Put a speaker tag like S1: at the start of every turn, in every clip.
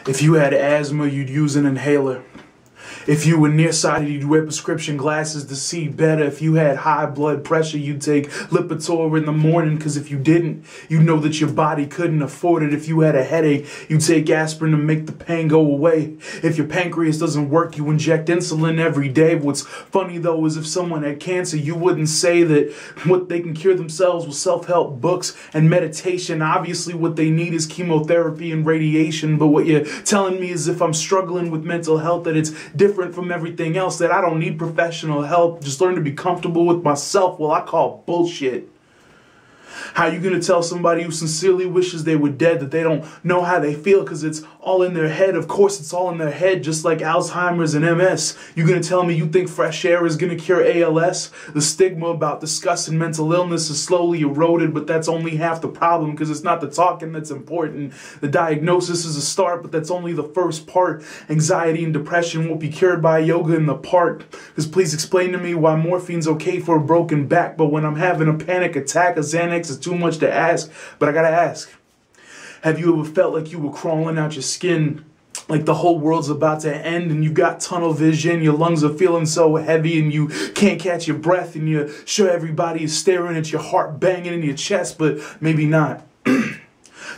S1: If you had asthma, you'd use an inhaler. If you were nearsighted, you'd wear prescription glasses to see better. If you had high blood pressure, you'd take Lipitor in the morning, because if you didn't, you'd know that your body couldn't afford it. If you had a headache, you'd take aspirin to make the pain go away. If your pancreas doesn't work, you inject insulin every day. What's funny, though, is if someone had cancer, you wouldn't say that what they can cure themselves with self-help books and meditation. Obviously, what they need is chemotherapy and radiation, but what you're telling me is if I'm struggling with mental health, that it's different from everything else, that I don't need professional help, just learn to be comfortable with myself. Well, I call bullshit. How are you going to tell somebody who sincerely wishes they were dead that they don't know how they feel because it's all in their head? Of course it's all in their head, just like Alzheimer's and MS. You're going to tell me you think fresh air is going to cure ALS? The stigma about discussing mental illness is slowly eroded, but that's only half the problem, because it's not the talking that's important. The diagnosis is a start, but that's only the first part. Anxiety and depression won't be cured by yoga in the park. Because please explain to me why morphine's okay for a broken back, but when I'm having a panic attack, a Xanax is too much to ask. But I gotta ask, have you ever felt like you were crawling out your skin, like the whole world's about to end, and you've got tunnel vision, your lungs are feeling so heavy and you can't catch your breath, and you're sure everybody is staring at your heart banging in your chest, but maybe not?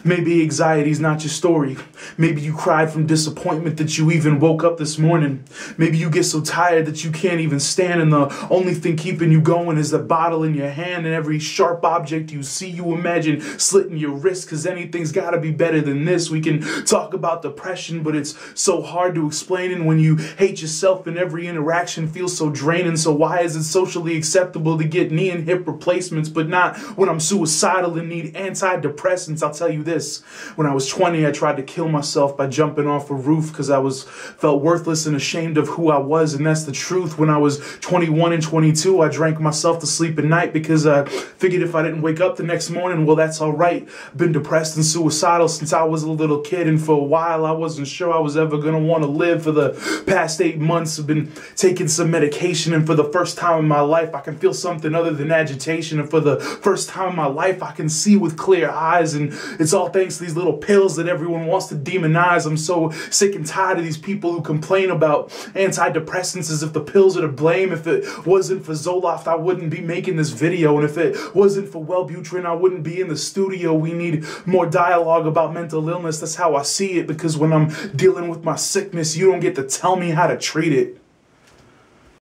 S1: Maybe anxiety's not your story. Maybe you cried from disappointment that you even woke up this morning. Maybe you get so tired that you can't even stand, and the only thing keeping you going is the bottle in your hand, and every sharp object you see, you imagine slitting your wrist, because anything's got to be better than this. We can talk about depression, but it's so hard to explain, and when you hate yourself and every interaction feels so draining. So why is it socially acceptable to get knee and hip replacements, but not when I'm suicidal and need antidepressants? I'll tell you this. When I was 20, I tried to kill myself by jumping off a roof because I felt worthless and ashamed of who I was, and that's the truth. When I was 21 and 22, I drank myself to sleep at night because I figured if I didn't wake up the next morning, well, that's all right. I've been depressed and suicidal since I was a little kid, and for a while, I wasn't sure I was ever going to want to live. For the past 8 months, I've been taking some medication, and for the first time in my life, I can feel something other than agitation, and for the first time in my life, I can see with clear eyes, and it's all thanks to these little pills that everyone wants to demonize. I'm so sick and tired of these people who complain about antidepressants as if the pills are to blame. If it wasn't for Zoloft, I wouldn't be making this video, and if it wasn't for Wellbutrin, I wouldn't be in the studio. We need more dialogue about mental illness. That's how I see it, because when I'm dealing with my sickness, you don't get to tell me how to treat it.